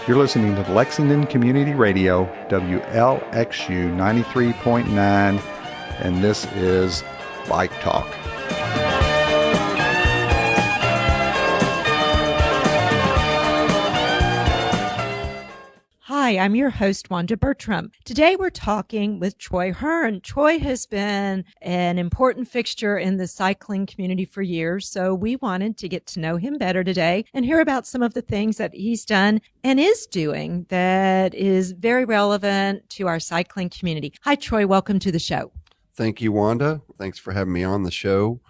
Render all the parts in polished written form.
You're listening to Lexington Community Radio, WLXU 93.9, and this is Bike Talk. Hi, I'm your host, Wanda Bertram. Today we're talking with Troy Hearn. Troy has been an important fixture in the cycling community for years, so we wanted to get to know him better today and hear about some of the things that he's done and is doing that is very relevant to our cycling community. Hi, Troy. Welcome to the show. Thank you, Wanda. Thanks for having me on the show.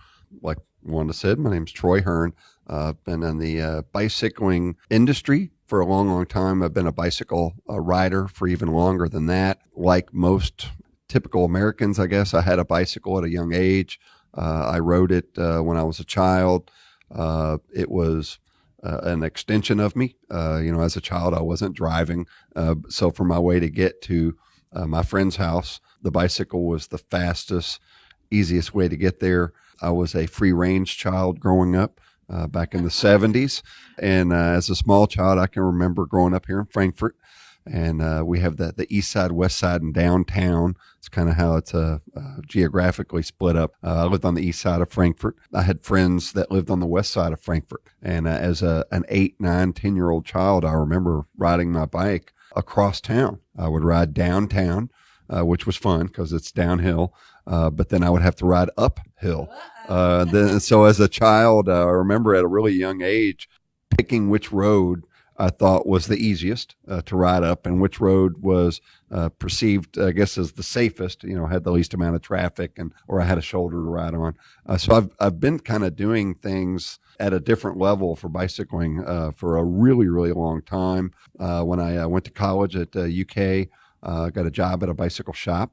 Like Wanda said, my name's Troy Hearn. I've been in the bicycling industry for a long, long time. I've been a bicycle rider for even longer than that. Like most typical Americans, I guess, I had a bicycle at a young age. I rode it when I was a child. It was an extension of me. As a child, I wasn't driving. So for my way to get to my friend's house, the bicycle was the fastest, easiest way to get there. I was a free range child growing up. Back in the 70s. And as a small child, I can remember growing up here in Frankfort. And we have the east side, west side, and downtown. It's kind of how it's geographically split up. I lived on the east side of Frankfort. I had friends that lived on the west side of Frankfort. And as an 8, 9, 10-year-old child, I remember riding my bike across town. I would ride downtown, which was fun because it's downhill. But then I would have to ride uphill. So as a child, I remember at a really young age, picking which road I thought was the easiest to ride up and which road was perceived, I guess, as the safest, had the least amount of traffic or I had a shoulder to ride on. So I've been kind of doing things at a different level for bicycling for a really, really long time. When I went to college at UK, got a job at a bicycle shop.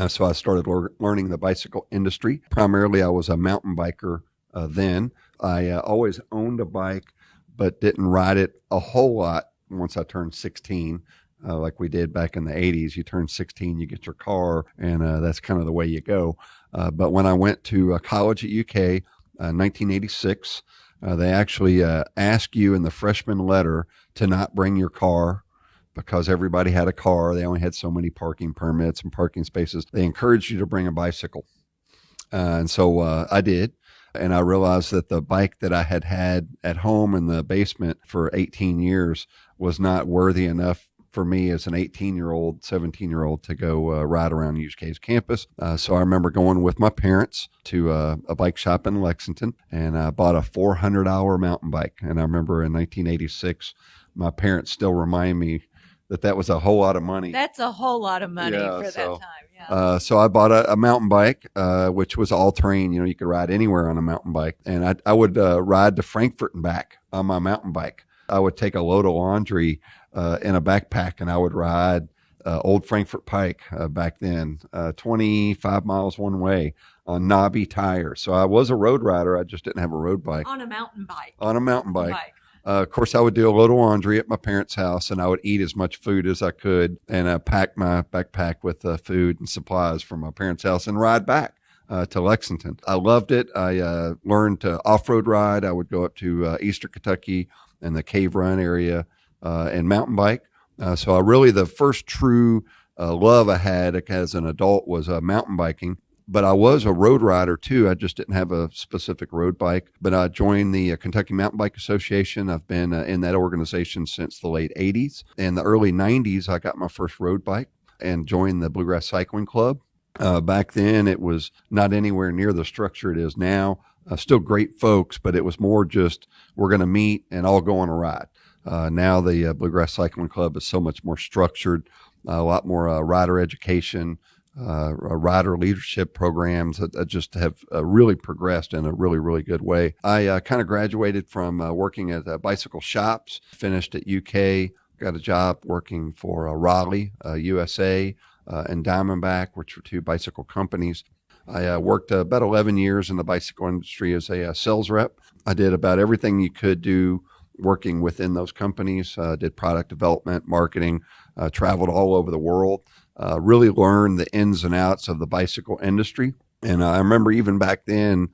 So I started learning the bicycle industry. Primarily, I was a mountain biker then. I always owned a bike, but didn't ride it a whole lot once I turned 16, like we did back in the 80s. You turn 16, you get your car, and that's kind of the way you go. But when I went to college at UK, 1986, they actually ask you in the freshman letter to not bring your car because everybody had a car. They only had so many parking permits and parking spaces. They encouraged you to bring a bicycle. And so I did. And I realized that the bike that I had at home in the basement for 18 years was not worthy enough for me as an 18-year-old, 17-year-old to go ride around UK's campus. So I remember going with my parents to a bike shop in Lexington, and I bought a 400-hour mountain bike. And I remember in 1986, my parents still remind me that was a whole lot of money. That's a whole lot of money for that time. Yeah. So I bought a mountain bike, which was all terrain. You could ride anywhere on a mountain bike. And I would ride to Frankfort and back on my mountain bike. I would take a load of laundry in a backpack, and I would ride Old Frankfort Pike back then, 25 miles one way on knobby tires. So I was a road rider. I just didn't have a road bike. On a mountain bike. On a mountain bike. Of course, I would do a load of laundry at my parents' house, and I would eat as much food as I could and pack my backpack with food and supplies from my parents' house and ride back to Lexington. I loved it. I learned to off-road ride. I would go up to Eastern Kentucky and the Cave Run area and mountain bike. So the first true love I had as an adult was mountain biking. But I was a road rider too. I just didn't have a specific road bike. But I joined the Kentucky Mountain Bike Association. I've been in that organization since the late 80s. In the early 90s, I got my first road bike and joined the Bluegrass Cycling Club. Back then, it was not anywhere near the structure it is now. Still great folks, but it was more just we're going to meet and all go on a ride. Now the Bluegrass Cycling Club is so much more structured, a lot more rider education, rider leadership programs that just have really progressed in a really, really good way. I kind of graduated from working at bicycle shops, finished at UK, got a job working for Raleigh, USA, and Diamondback, which were two bicycle companies. I worked about 11 years in the bicycle industry as a sales rep. I did about everything you could do working within those companies, did product development, marketing, traveled all over the world. Really learned the ins and outs of the bicycle industry. And I remember even back then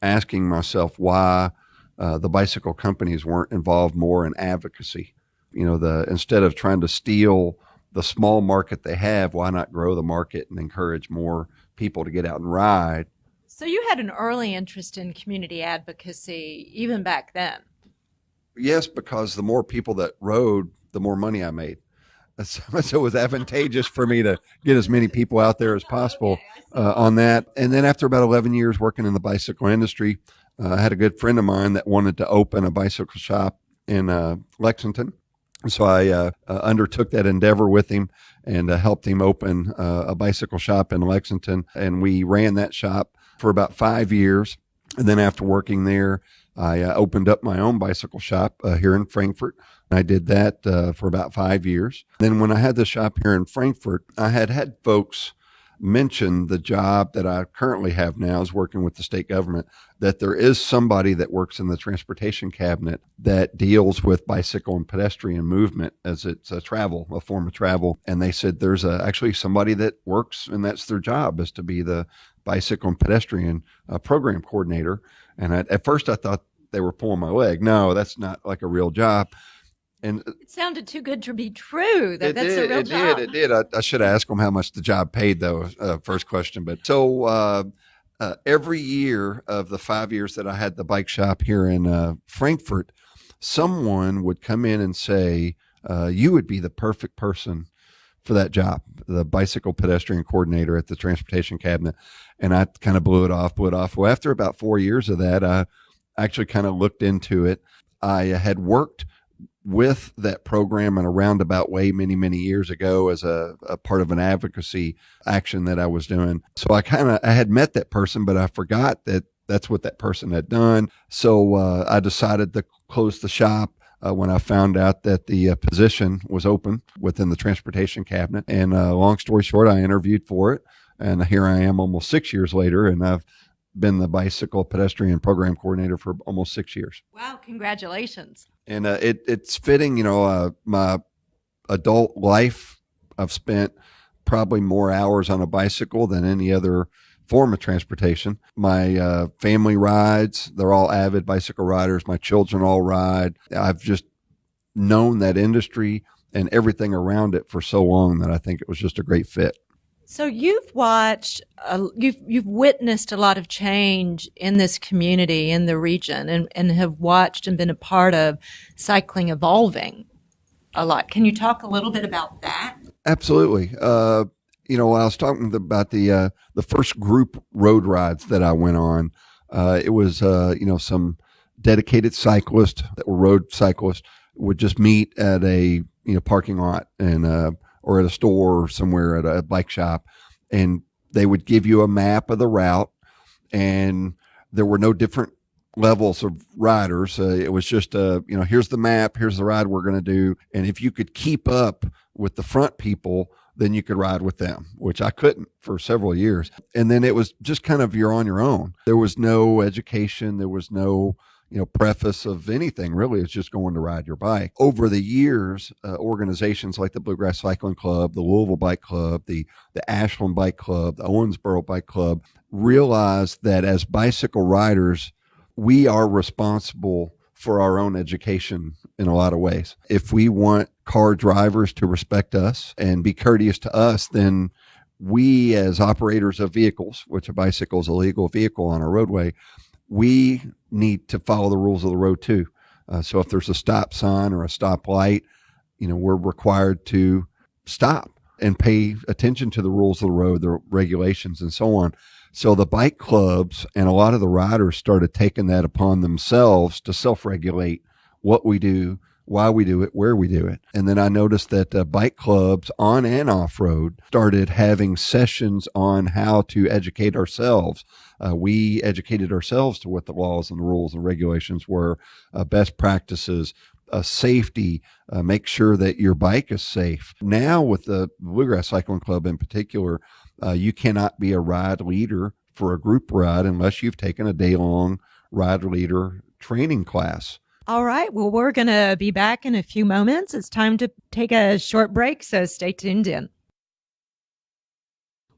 asking myself why the bicycle companies weren't involved more in advocacy Instead of trying to steal the small market they have, why not grow the market and encourage more people to get out and ride? So you had an early interest in community advocacy even back then. Yes, because the more people that rode, the more money I made. So it was advantageous for me to get as many people out there as possible on that. And then after about 11 years working in the bicycle industry, I had a good friend of mine that wanted to open a bicycle shop in Lexington. So I undertook that endeavor with him and helped him open a bicycle shop in Lexington. And we ran that shop for about 5 years. And then after working there, I opened up my own bicycle shop here in Frankfort. I did that for about 5 years. Then when I had the shop here in Frankfort, I had folks mention the job that I currently have now is working with the state government, that there is somebody that works in the transportation cabinet that deals with bicycle and pedestrian movement as it's a form of travel. And they said there's actually somebody that works and that's their job, is to be the bicycle and pedestrian program coordinator. And at first I thought they were pulling my leg. No, that's not like a real job. And it sounded too good to be true. That's a real job. It did. I should ask them how much the job paid, though. First question. But so every year of the 5 years that I had the bike shop here in Frankfort, someone would come in and say, "You would be the perfect person for that job, the bicycle pedestrian coordinator at the transportation cabinet." And I kind of blew it off. Well, after about 4 years of that, I actually kind of looked into it. I had worked with that program in a roundabout way many years ago as a part of an advocacy action that I was doing. So I had met that person, but I forgot that that's what that person had done. So I decided to close the shop when I found out that the position was open within the transportation cabinet. And long story short, I interviewed for it. And here I am almost 6 years later, and I've been the bicycle pedestrian program coordinator for almost 6 years. Wow, congratulations. And it's fitting, my adult life, I've spent probably more hours on a bicycle than any other form of transportation. My family rides, they're all avid bicycle riders. My children all ride. I've just known that industry and everything around it for so long that I think it was just a great fit. So you've you've witnessed a lot of change in this community, in the region, and have watched and been a part of cycling evolving a lot. Can you talk a little bit about that? Absolutely. When I was talking about the first group road rides that I went on, it was, some dedicated cyclists that were road cyclists would just meet at a, parking lot and, or at a store or somewhere at a bike shop, and they would give you a map of the route, and there were no different levels of riders. It was just, here's the map, here's the ride we're going to do. And if you could keep up with the front people, then you could ride with them, which I couldn't for several years. And then it was just kind of, you're on your own. There was no education. There was no, preface of anything really. It's just going to ride your bike. Over the years, organizations like the Bluegrass Cycling Club, the Louisville Bike Club, the Ashland Bike Club, the Owensboro Bike Club realized that as bicycle riders, we are responsible for our own education in a lot of ways. If we want car drivers to respect us and be courteous to us, then we as operators of vehicles, which a bicycle is a legal vehicle on a roadway, we need to follow the rules of the road too. So if there's a stop sign or a stop light, we're required to stop and pay attention to the rules of the road, the regulations, and so on. So the bike clubs and a lot of the riders started taking that upon themselves to self-regulate what we do, why we do it, where we do it. And then I noticed that bike clubs on and off road started having sessions on how to educate ourselves. We educated ourselves to what the laws and the rules and regulations were, best practices, safety, make sure that your bike is safe. Now with the Bluegrass Cycling Club in particular, you cannot be a ride leader for a group ride unless you've taken a day-long ride leader training class. All right. Well, we're going to be back in a few moments. It's time to take a short break, so stay tuned in.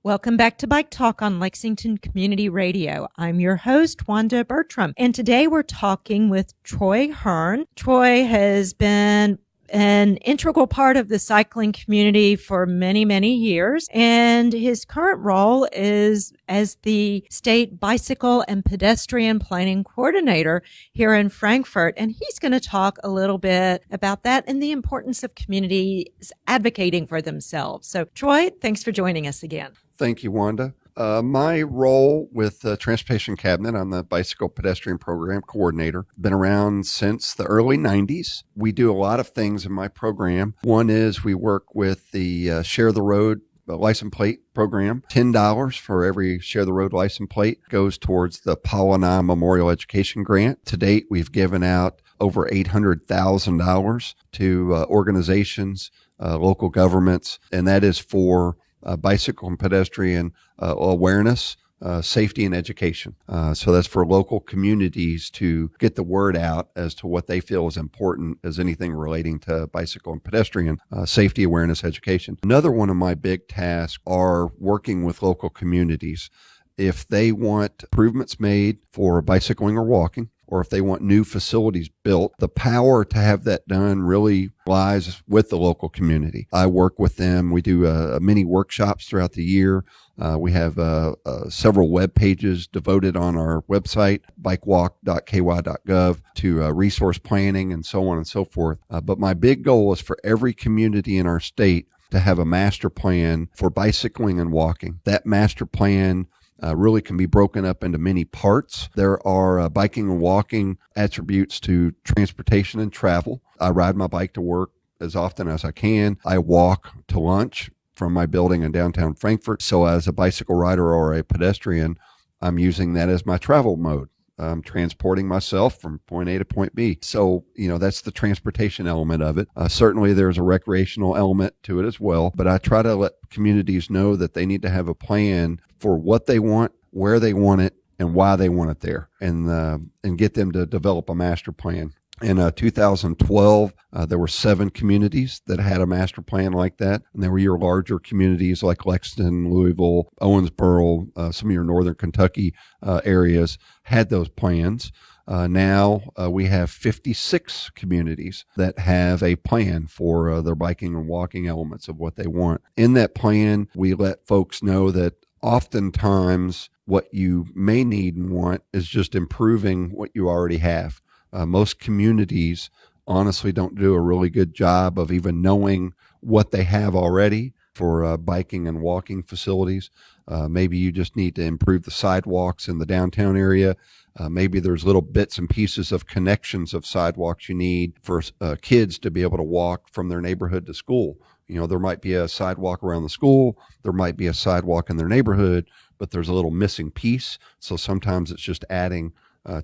Welcome back to Bike Talk on Lexington Community Radio. I'm your host, Wanda Bertram, and today we're talking with Troy Hearn. Troy has been an integral part of the cycling community for many, many years. And his current role is as the state bicycle and pedestrian planning coordinator here in Frankfurt. And he's going to talk a little bit about that and the importance of communities advocating for themselves. So, Troy, thanks for joining us again. Thank you, Wanda. My role with the Transportation Cabinet, I'm the Bicycle Pedestrian Program Coordinator. Been around since the early 90s. We do a lot of things in my program. One is we work with the Share the Road license plate program. $10 for every Share the Road license plate goes towards the Paul and I Memorial Education Grant. To date, we've given out over $800,000 to organizations, local governments, and that is for bicycle and pedestrian awareness, safety, and education. So that's for local communities to get the word out as to what they feel is important as anything relating to bicycle and pedestrian safety, awareness, education. Another one of my big tasks are working with local communities. If they want improvements made for bicycling or walking, or if they want new facilities built, the power to have that done really lies with the local community. I work with them. We do many workshops throughout the year. We have several web pages devoted on our website, bikewalk.ky.gov, to resource planning and so on and so forth. But my big goal is for every community in our state to have a master plan for bicycling and walking. That master plan really can be broken up into many parts. There are biking and walking attributes to transportation and travel. I ride my bike to work as often as I can. I walk to lunch from my building in downtown Frankfurt. So as a bicycle rider or a pedestrian, I'm using that as my travel mode. I'm transporting myself from point A to point B. So, that's the transportation element of it. Certainly there's a recreational element to it as well, but I try to let communities know that they need to have a plan for what they want, where they want it, and why they want it there, and get them to develop a master plan. In 2012, there were 7 communities that had a master plan like that. And there were your larger communities like Lexington, Louisville, Owensboro, some of your northern Kentucky areas had those plans. Now we have 56 communities that have a plan for their biking and walking elements of what they want. In that plan, we let folks know that oftentimes what you may need and want is just improving what you already have. Most communities honestly don't do a really good job of even knowing what they have already for biking and walking facilities. Maybe you just need to improve the sidewalks in the downtown area. Maybe there's little bits and pieces of connections of sidewalks you need for kids to be able to walk from their neighborhood to school. There might be a sidewalk around the school, there might be a sidewalk in their neighborhood, but there's a little missing piece. So sometimes it's just adding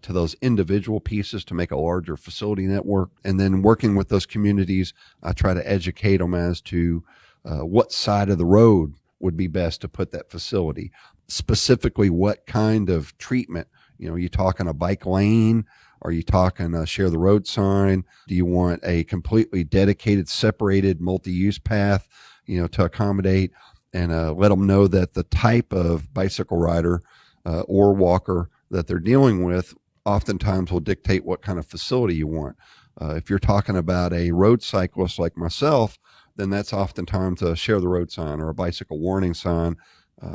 to those individual pieces to make a larger facility network. And then working with those communities, I try to educate them as to what side of the road would be best to put that facility. Specifically, what kind of treatment. Are you talking a bike lane? Are you talking a share the road sign? Do you want a completely dedicated, separated, multi-use path, to accommodate and let them know that the type of bicycle rider or walker that they're dealing with oftentimes will dictate what kind of facility you want. If you're talking about a road cyclist like myself, then that's oftentimes a share the road sign or a bicycle warning sign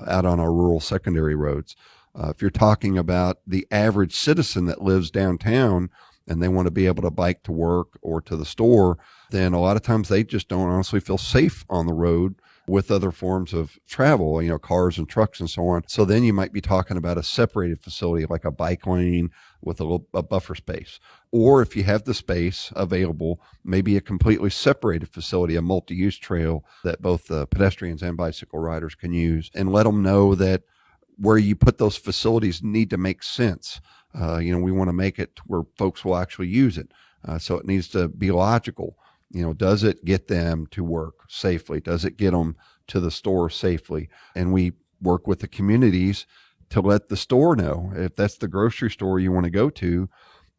out on our rural secondary roads. If you're talking about the average citizen that lives downtown and they want to be able to bike to work or to the store, then a lot of times they just don't honestly feel safe on the road with other forms of travel, cars and trucks and so on. So then you might be talking about a separated facility like a bike lane with a buffer space. Or if you have the space available, maybe a completely separated facility, a multi-use trail that both pedestrians and bicycle riders can use, and let them know that where you put those facilities need to make sense. We want to make it where folks will actually use it. So it needs to be logical. Does it get them to work safely? Does it get them to the store safely? And we work with the communities to let the store know. If that's the grocery store you want to go to,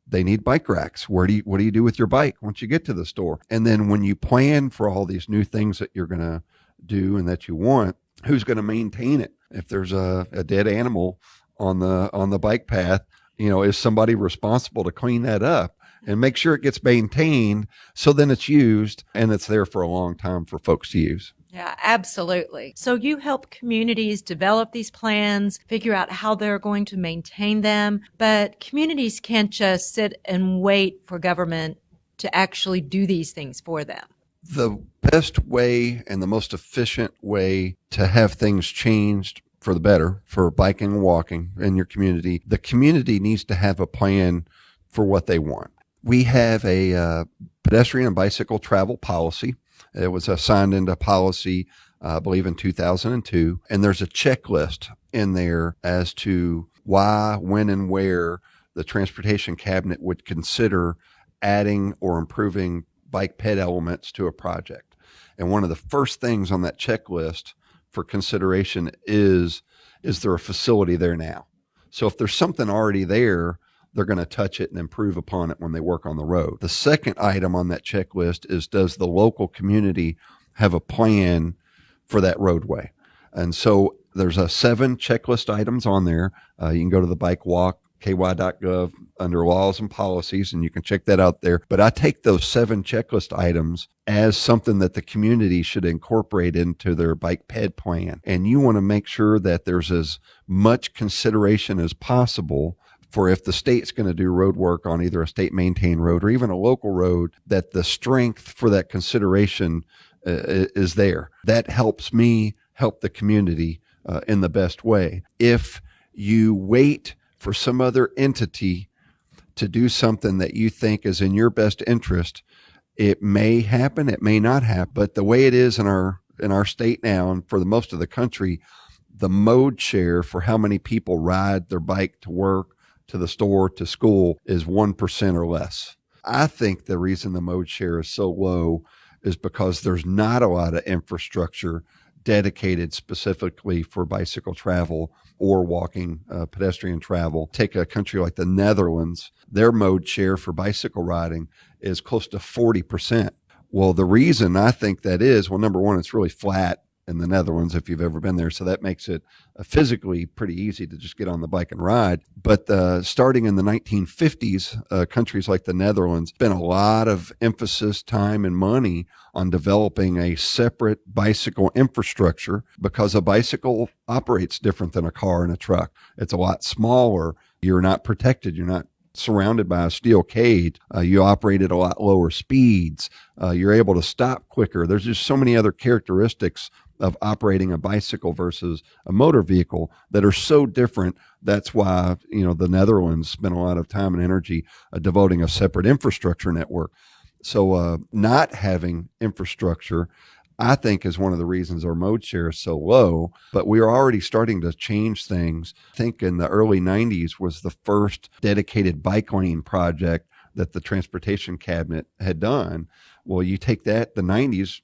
they need bike racks. What do you do with your bike once you get to the store? And then when you plan for all these new things that you're going to do and that you want, who's going to maintain it? If there's a dead animal on the bike path, is somebody responsible to clean that up? and make sure it gets maintained so then it's used and it's there for a long time for folks to use. Yeah, absolutely. So you help communities develop these plans, figure out how they're going to maintain them, but communities can't just sit and wait for government to actually do these things for them. The best way and the most efficient way to have things changed for the better for biking and walking in your community, the community needs to have a plan for what they want. We have a pedestrian and bicycle travel policy. It was signed into policy, I believe, in 2002. And there's a checklist in there as to why, when, and where the Transportation Cabinet would consider adding or improving bike ped elements to a project. And one of the first things on that checklist for consideration is there a facility there now? So if there's something already there, they're going to touch it and improve upon it when they work on the road. The second item on that checklist is, does the local community have a plan for that roadway? And so there's 7 checklist items on there. You can go to the bike walk, ky.gov, under laws and policies, and you can check that out there. But I take those 7 checklist items as something that the community should incorporate into their bike ped plan. And you want to make sure that there's as much consideration as possible for if the state's going to do road work on either a state maintained road or even a local road, that the strength for that consideration is there. That helps me help the community in the best way. If you wait for some other entity to do something that you think is in your best interest, it may happen, it may not happen. But the way it is in our state now, and for the most of the country, the mode share for how many people ride their bike to work, to the store, to school is 1% or less. I think the reason the mode share is so low is because there's not a lot of infrastructure dedicated specifically for bicycle travel or walking, pedestrian travel. Take a country like the Netherlands, their mode share for bicycle riding is close to 40%. Well, the reason I think that is, well, number one, it's really flat in the Netherlands if you've ever been there. So that makes it physically pretty easy to just get on the bike and ride. But starting in the 1950s, countries like the Netherlands spent a lot of emphasis, time, and money on developing a separate bicycle infrastructure because a bicycle operates different than a car and a truck. It's a lot smaller. You're not protected. You're not surrounded by a steel cage. You operate at a lot lower speeds. You're able to stop quicker. There's just so many other characteristics of operating a bicycle versus a motor vehicle that are so different. That's why, the Netherlands spent a lot of time and energy devoting a separate infrastructure network. So not having infrastructure, I think, is one of the reasons our mode share is so low, but we are already starting to change things. I think in the early 90s was the first dedicated bike lane project that the Transportation Cabinet had done. Well, you take that, the 90s,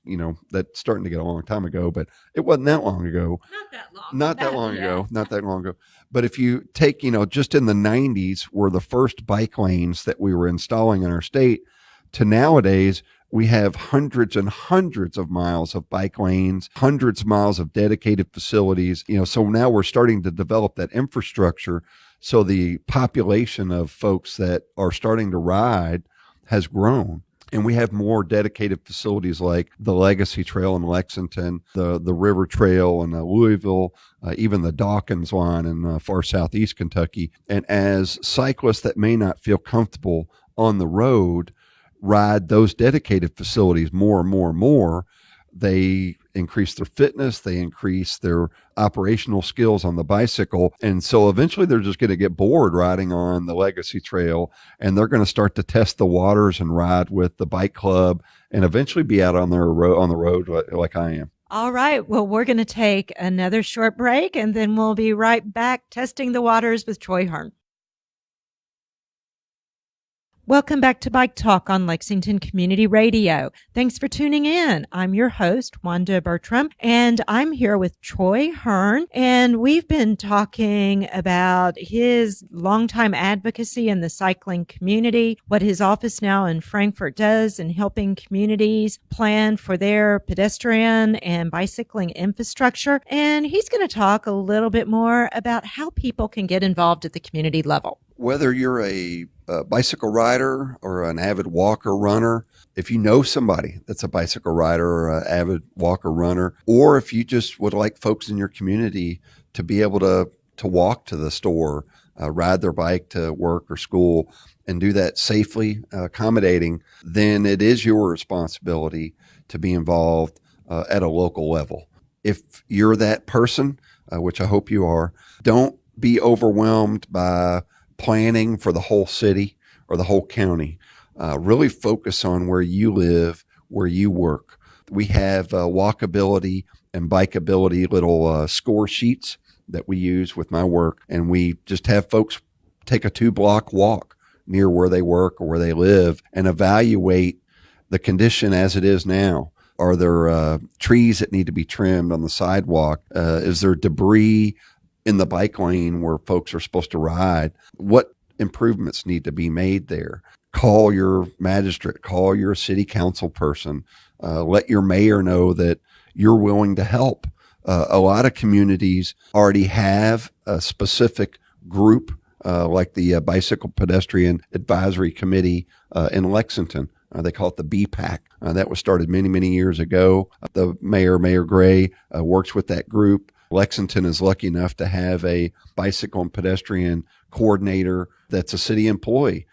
that's starting to get a long time ago, but it wasn't that long ago. Not that long ago. But if you take, just in the 90s were the first bike lanes that we were installing in our state, to nowadays, we have hundreds and hundreds of miles of bike lanes, hundreds of miles of dedicated facilities. So now we're starting to develop that infrastructure. So the population of folks that are starting to ride has grown. And we have more dedicated facilities like the Legacy Trail in Lexington, the River Trail in Louisville, even the Dawkins line in far southeast Kentucky. And as cyclists that may not feel comfortable on the road ride those dedicated facilities more and more and more, they increase their fitness, they increase their operational skills on the bicycle. And so eventually they're just going to get bored riding on the Legacy Trail, and they're going to start to test the waters and ride with the bike club and eventually be out on the road like I am. All right. Well, we're going to take another short break, and then we'll be right back testing the waters with Troy Hearn. Welcome back to Bike Talk on Lexington Community Radio. Thanks for tuning in. I'm your host, Wanda Bertram, and I'm here with Troy Hearn, and we've been talking about his longtime advocacy in the cycling community, what his office now in Frankfort does in helping communities plan for their pedestrian and bicycling infrastructure, and he's going to talk a little bit more about how people can get involved at the community level. Whether you're a bicycle rider or an avid walker runner, if you know somebody that's a bicycle rider or an avid walker runner, or if you just would like folks in your community to be able to walk to the store, ride their bike to work or school, and do that safely, accommodating, then it is your responsibility to be involved at a local level. If you're that person, which I hope you are, don't be overwhelmed by planning for the whole city or the whole county. Really focus on where you live, where you work. We have walkability and bikeability little score sheets that we use with my work, and we just have folks take a 2-block walk near where they work or where they live and evaluate the condition as it is now. Are there trees that need to be trimmed on the sidewalk? Is there debris in the bike lane where folks are supposed to ride? What improvements need to be made there? Call your magistrate, call your city council person, let your mayor know that you're willing to help. A lot of communities already have a specific group, like the Bicycle Pedestrian Advisory Committee in Lexington. They call it the BPAC. That was started many, many years ago. The Mayor Gray, works with that group. Lexington is lucky enough to have a bicycle and pedestrian coordinator that's a city employee.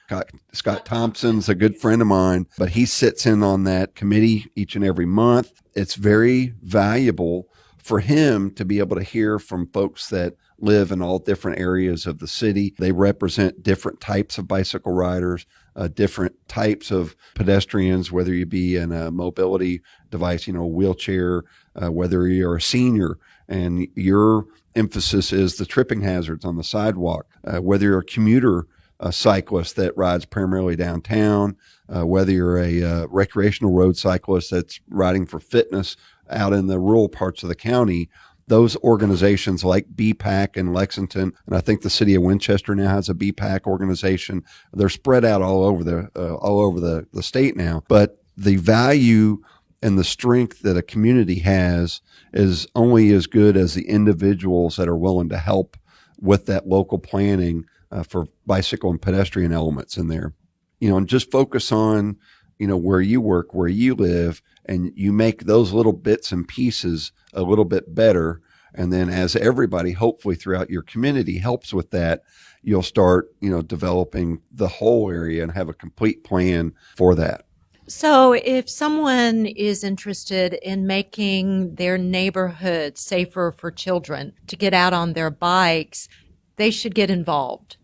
Scott Thompson's a good friend of mine, but he sits in on that committee each and every month. It's very valuable for him to be able to hear from folks that live in all different areas of the city. They represent different types of bicycle riders, different types of pedestrians, whether you be in a mobility device, a wheelchair, whether you're a senior and your emphasis is the tripping hazards on the sidewalk, whether you're a commuter cyclist that rides primarily downtown, whether you're a recreational road cyclist that's riding for fitness out in the rural parts of the county. Those organizations like BPAC in Lexington, and I think the city of Winchester now has a BPAC organization. They're spread out all over the state now. But the value and the strength that a community has is only as good as the individuals that are willing to help with that local planning for bicycle and pedestrian elements in there. And just focus on, where you work, where you live, and you make those little bits and pieces a little bit better. And then as everybody, hopefully throughout your community helps with that, you'll start, developing the whole area and have a complete plan for that. So if someone is interested in making their neighborhood safer for children to get out on their bikes, they should get involved.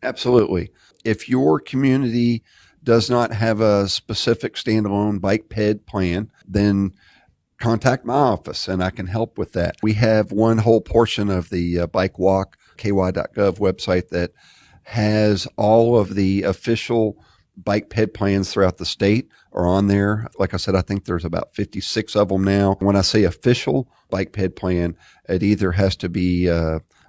Absolutely. If your community does not have a specific standalone bike ped plan, then contact my office and I can help with that. We have one whole portion of the Bike Walk, ky.gov website that has all of the official bike ped plans throughout the state are on there. Like I said, I think there's about 56 of them now. When I say official bike ped plan, it either has to be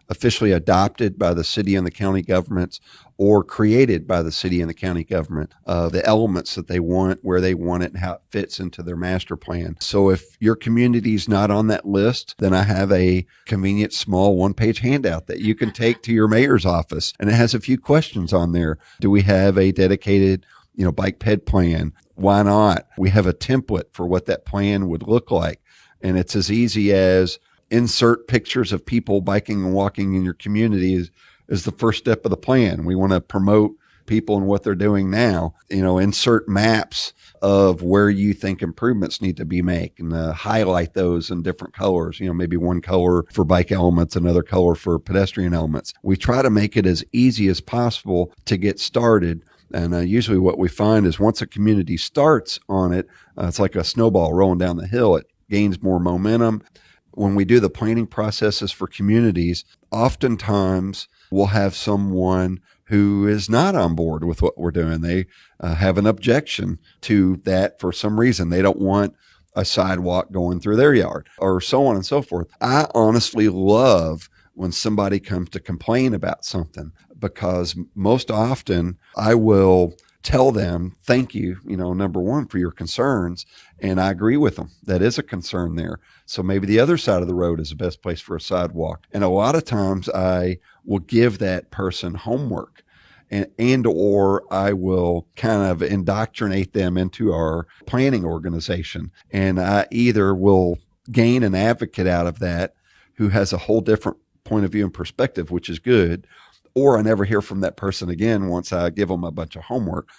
officially adopted by the city and the county governments or created by the city and the county government, the elements that they want, where they want it, and how it fits into their master plan. So if your community is not on that list, then I have a convenient small one-page handout that you can take to your mayor's office. And it has a few questions on there. Do we have a dedicated, bike ped plan? Why not? We have a template for what that plan would look like. And it's as easy as insert pictures of people biking and walking in your community is the first step of the plan. We want to promote people and what they're doing now. Insert maps of where you think improvements need to be made and highlight those in different colors. Maybe one color for bike elements, another color for pedestrian elements. We try to make it as easy as possible to get started. And usually what we find is once a community starts on it, it's like a snowball rolling down the hill. It gains more momentum. When we do the planning processes for communities, oftentimes we'll have someone who is not on board with what we're doing. They have an objection to that for some reason. They don't want a sidewalk going through their yard or so on and so forth. I honestly love when somebody comes to complain about something because most often I will tell them, thank you, number one, for your concerns. And I agree with them. That is a concern there. So maybe the other side of the road is the best place for a sidewalk. And a lot of times I will give that person homework and or I will kind of indoctrinate them into our planning organization. And I either will gain an advocate out of that who has a whole different point of view and perspective, which is good, or I never hear from that person again once I give them a bunch of homework.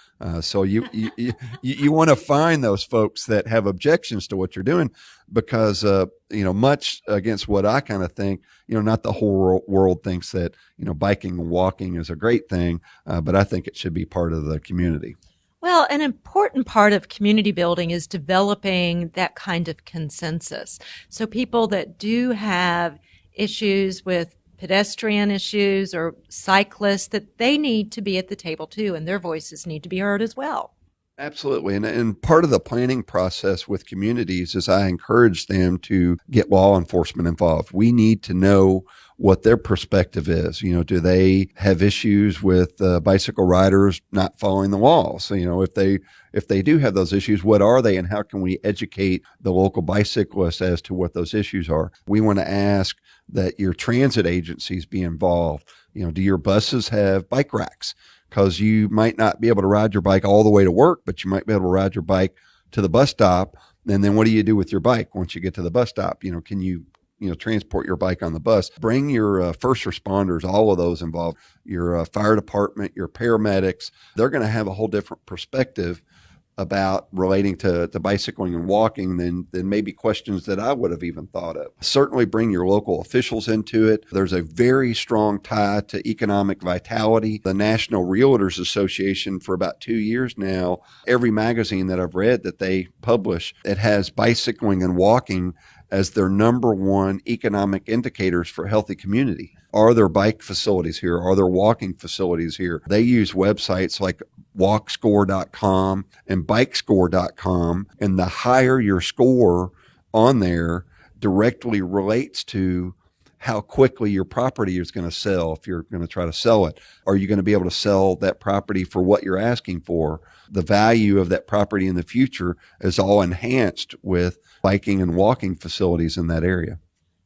So you want to find those folks that have objections to what you're doing, because much against what I kind of think, not the whole world thinks that biking and walking is a great thing, but I think it should be part of the community. Well, an important part of community building is developing that kind of consensus. So people that do have issues with pedestrian issues or cyclists, that they need to be at the table too, and their voices need to be heard as well. Absolutely. And part of the planning process with communities is I encourage them to get law enforcement involved. We need to know what their perspective is. Do they have issues with bicycle riders not following the law? So, if they do have those issues, what are they, and how can we educate the local bicyclists as to what those issues are? We want to ask that your transit agencies be involved. Do your buses have bike racks? Because you might not be able to ride your bike all the way to work, but you might be able to ride your bike to the bus stop. And then what do you do with your bike once you get to the bus stop? Can you transport your bike on the bus? Bring your first responders, all of those involved, your fire department, your paramedics. They're going to have a whole different perspective about relating to bicycling and walking than maybe questions that I would have even thought of. Certainly bring your local officials into it. There's a very strong tie to economic vitality. The National Realtors Association, for about 2 years now, every magazine that I've read that they publish, it has bicycling and walking as their number one economic indicators for a healthy community. Are there bike facilities here? Are there walking facilities here? They use websites like walkscore.com and bikescore.com, and the higher your score on there directly relates to how quickly your property is going to sell. If you're going to try to sell it, are you going to be able to sell that property for what you're asking for? The value of that property in the future is all enhanced with biking and walking facilities in that area.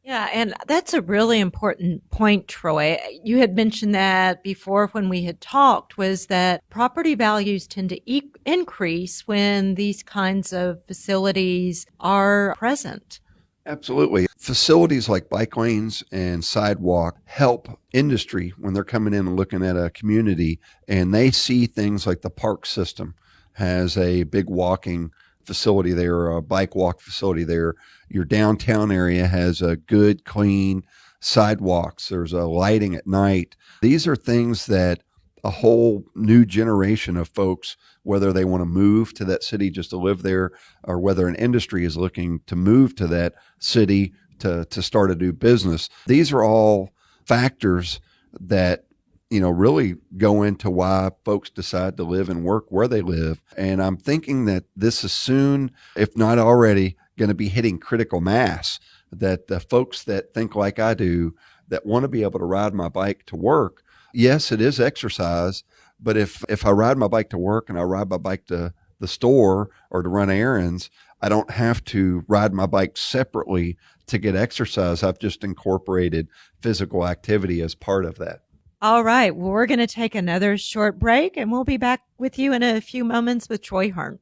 Yeah, and that's a really important point, Troy. You had mentioned that before when we had talked, was that property values tend to increase when these kinds of facilities are present. Absolutely. Facilities like bike lanes and sidewalk help industry when they're coming in and looking at a community, and they see things like the park system has a big walking facility there, or a bike walk facility there. Your downtown area has a good, clean sidewalks. There's a lighting at night. These are things that a whole new generation of folks, whether they want to move to that city just to live there, or whether an industry is looking to move to that city to start a new business. These are all factors that really go into why folks decide to live and work where they live. And I'm thinking that this is soon, if not already, going to be hitting critical mass, that the folks that think like I do, that want to be able to ride my bike to work, yes, it is exercise, but if I ride my bike to work and I ride my bike to the store or to run errands, I don't have to ride my bike separately to get exercise. I've just incorporated physical activity as part of that. All right. Well, we're going to take another short break, and we'll be back with you in a few moments with Troy Hearn.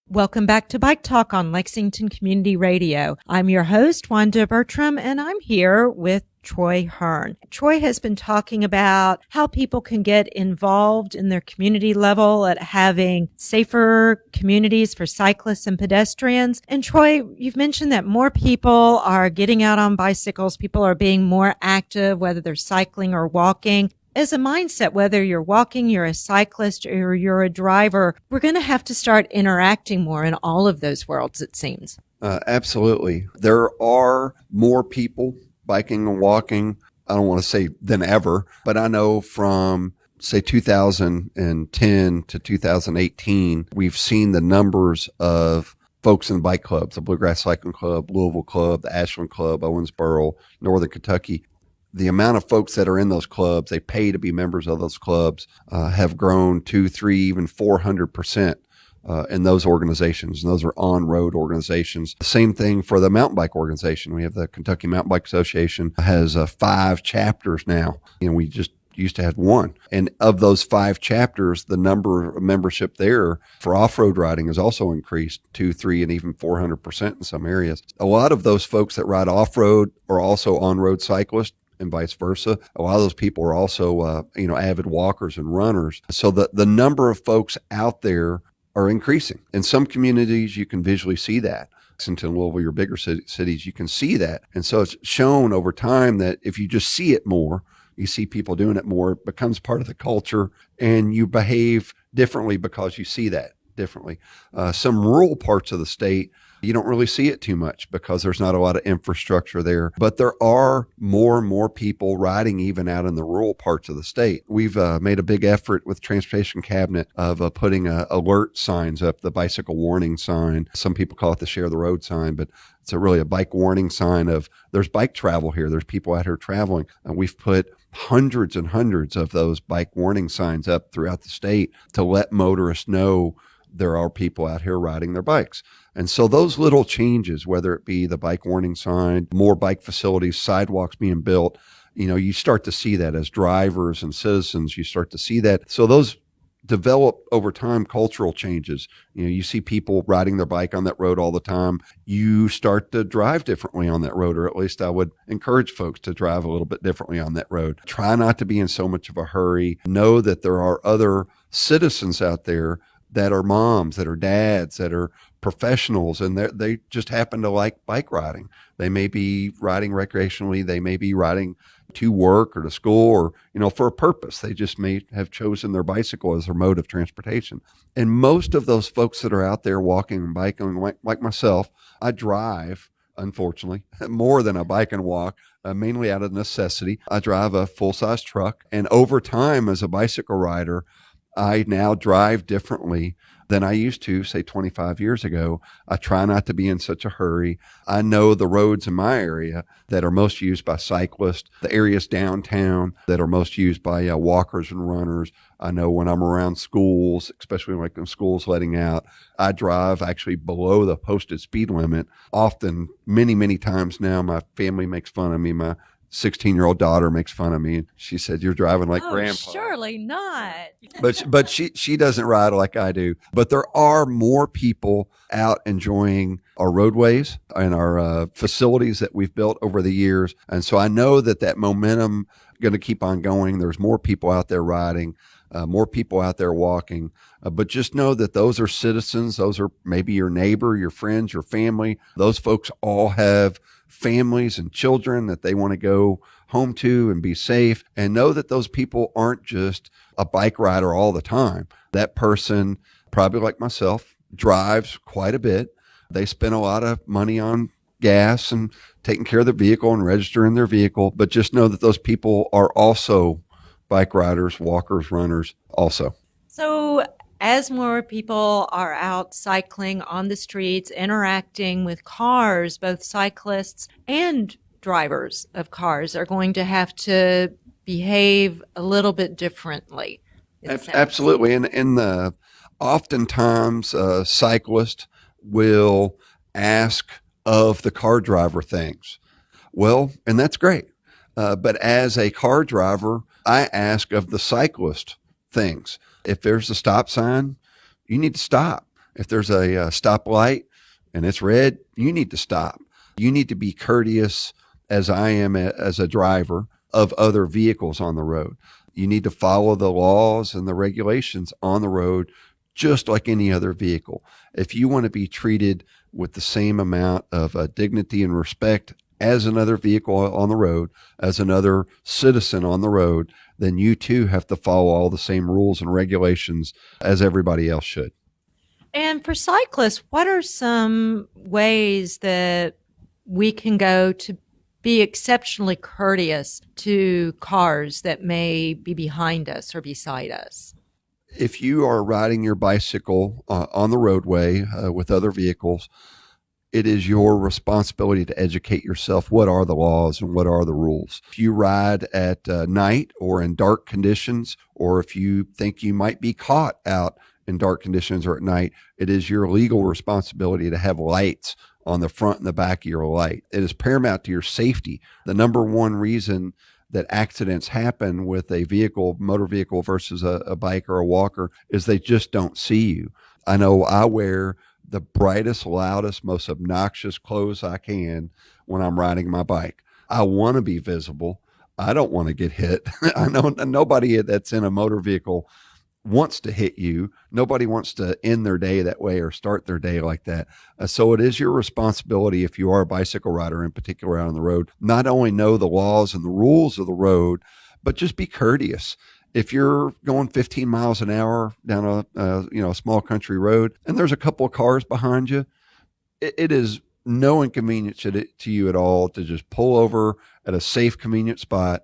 Welcome back to Bike Talk on Lexington Community Radio. I'm your host, Wanda Bertram, and I'm here with Troy Hearn. Troy has been talking about how people can get involved in their community level at having safer communities for cyclists and pedestrians. And Troy, you've mentioned that more people are getting out on bicycles. People are being more active, whether they're cycling or walking. As a mindset, whether you're walking, you're a cyclist, or you're a driver, we're going to have to start interacting more in all of those worlds, it seems. Absolutely. There are more people biking and walking, I don't want to say than ever, but I know from, say, 2010 to 2018, we've seen the numbers of folks in bike clubs, the Bluegrass Cycling Club, Louisville Club, the Ashland Club, Owensboro, Northern Kentucky. The amount of folks that are in those clubs, they pay to be members of those clubs, have grown 200, 300, even 400% in those organizations. And those are on-road organizations. The same thing for the mountain bike organization. We have the Kentucky Mountain Bike Association has 5 chapters now. We just used to have 1. And of those 5 chapters, the number of membership there for off-road riding has also increased 2, 3, and even 400% in some areas. A lot of those folks that ride off-road are also on-road cyclists, and vice versa. A lot of those people are also, avid walkers and runners. So the number of folks out there are increasing. In some communities, you can visually see that. Into Louisville, your bigger cities, you can see that. And so it's shown over time that if you just see it more, you see people doing it more, it becomes part of the culture, and you behave differently because you see that differently. Some rural parts of the state, you don't really see it too much because there's not a lot of infrastructure there. But there are more and more people riding even out in the rural parts of the state. We've made a big effort with Transportation Cabinet of putting alert signs up, the bicycle warning sign. Some people call it the share the road sign, but it's really a bike warning sign of there's bike travel here. There's people out here traveling. And we've put hundreds and hundreds of those bike warning signs up throughout the state to let motorists know there are people out here riding their bikes. And so those little changes, whether it be the bike warning sign, more bike facilities, sidewalks being built, you start to see that as drivers and citizens, you start to see that. So those develop over time cultural changes. You see people riding their bike on that road all the time. You start to drive differently on that road, or at least I would encourage folks to drive a little bit differently on that road. Try not to be in so much of a hurry. Know that there are other citizens out there that are moms, that are dads, that are professionals, and they just happen to like bike riding. They may be riding recreationally. They may be riding to work or to school or, for a purpose. They just may have chosen their bicycle as their mode of transportation. And most of those folks that are out there walking and biking, like myself, I drive, unfortunately, more than I bike and walk, mainly out of necessity. I drive a full-size truck. And over time as a bicycle rider, I now drive differently than I used to, say, 25 years ago. I try not to be in such a hurry. I know the roads in my area that are most used by cyclists, the areas downtown that are most used by walkers and runners. I know when I'm around schools, especially like the schools letting out, I drive actually below the posted speed limit. Often, many, many times now, my family makes fun of me. My 16-year-old daughter makes fun of me. She said, "You're driving like grandpa." Surely not. But she doesn't ride like I do. But there are more people out enjoying our roadways and our facilities that we've built over the years. And so I know that momentum going to keep on going. There's more people out there riding, more people out there walking. But just know that those are citizens. Those are maybe your neighbor, your friends, your family. Those folks all have families and children that they want to go home to and be safe, and know that those people aren't just a bike rider all the time. That person, probably like myself, drives quite a bit. They spend a lot of money on gas and taking care of their vehicle and registering their vehicle, but just know that those people are also bike riders, walkers, runners also. So as more people are out cycling on the streets, interacting with cars, both cyclists and drivers of cars are going to have to behave a little bit differently. Absolutely. And oftentimes cyclists will ask of the car driver things. Well, and that's great. But as a car driver, I ask of the cyclist things. If there's a stop sign, you need to stop. If there's a stoplight and it's red, you need to stop. You need to be courteous, as I am as a driver, of other vehicles on the road. You need to follow the laws and the regulations on the road, just like any other vehicle. If you want to be treated with the same amount of dignity and respect as another vehicle on the road, as another citizen on the road, then you too have to follow all the same rules and regulations as everybody else should. And for cyclists, what are some ways that we can go to be exceptionally courteous to cars that may be behind us or beside us? If you are riding your bicycle on the roadway with other vehicles, it is your responsibility to educate yourself. What are the laws and what are the rules? If you ride at night or in dark conditions, or if you think you might be caught out in dark conditions or at night, it is your legal responsibility to have lights on the front and the back of your light. It is paramount to your safety. The number one reason that accidents happen with a vehicle, motor vehicle versus a bike or a walker, is they just don't see you. I know I wear the brightest, loudest, most obnoxious clothes I can when I'm riding my bike. I want to be visible. I don't want to get hit. I know nobody that's in a motor vehicle wants to hit you. Nobody wants to end their day that way or start their day like that. So it is your responsibility, if you are a bicycle rider in particular out on the road, not only know the laws and the rules of the road, but just be courteous. If you're going 15 miles an hour down a small country road and there's a couple of cars behind you, it is no inconvenience to you at all to just pull over at a safe, convenient spot,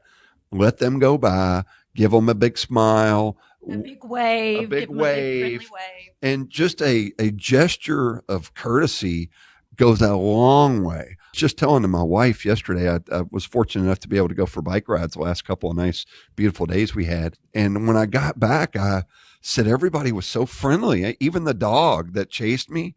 let them go by, give them a big smile, a big wave, a big give 'em a big friendly wave. And just a gesture of courtesy goes a long way. Just telling to my wife yesterday, I was fortunate enough to be able to go for bike rides the last couple of nice, beautiful days we had. And when I got back, I said everybody was so friendly. Even the dog that chased me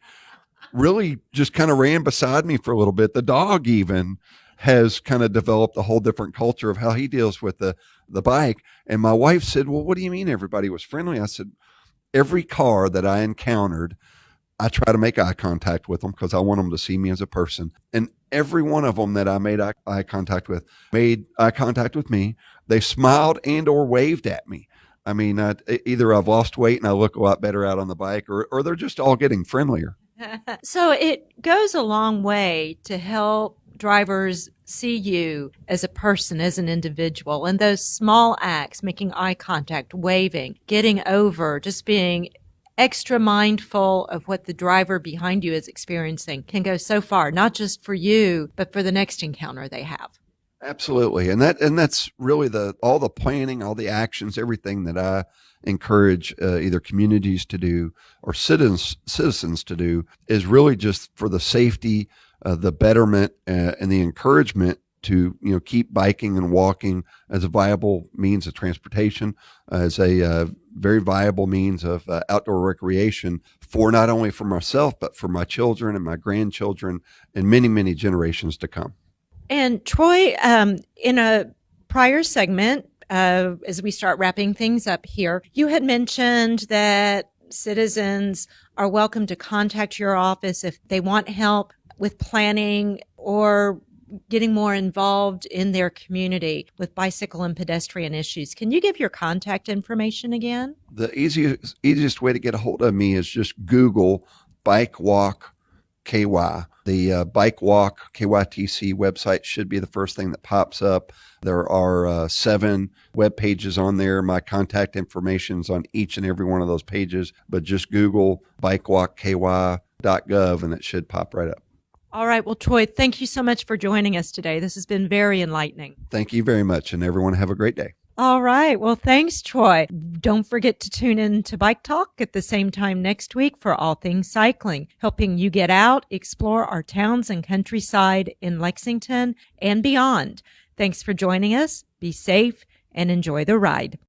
really just kind of ran beside me for a little bit. The dog even has kind of developed a whole different culture of how he deals with the bike. And my wife said, well, what do you mean everybody was friendly? I said, every car that I encountered, I try to make eye contact with them because I want them to see me as a person. And every one of them that I made eye contact with made eye contact with me. They smiled and or waved at me. I mean, either I've lost weight and I look a lot better out on the bike, or they're just all getting friendlier. So it goes a long way to help drivers see you as a person, as an individual, and those small acts, making eye contact, waving, getting over, just being extra mindful of what the driver behind you is experiencing can go so far, not just for you, but for the next encounter they have. Absolutely. And that's really all the planning, all the actions, everything that I encourage either communities to do or citizens to do is really just for the safety, the betterment, and the encouragement to keep biking and walking as a viable means of transportation, as a very viable means of outdoor recreation for not only for myself but for my children and my grandchildren and many, many generations to come. And Troy, in a prior segment, as we start wrapping things up here, you had mentioned that citizens are welcome to contact your office if they want help with planning or getting more involved in their community with bicycle and pedestrian issues. Can you give your contact information again? The easiest way to get a hold of me is just Google Bike Walk KY. The Bike Walk KYTC website should be the first thing that pops up. There are 7 web pages on there. My contact information's on each and every one of those pages, but just Google bikewalkky.gov and it should pop right up. All right. Well, Troy, thank you so much for joining us today. This has been very enlightening. Thank you very much, and everyone have a great day. All right. Well, thanks, Troy. Don't forget to tune in to Bike Talk at the same time next week for all things cycling, helping you get out, explore our towns and countryside in Lexington and beyond. Thanks for joining us. Be safe and enjoy the ride.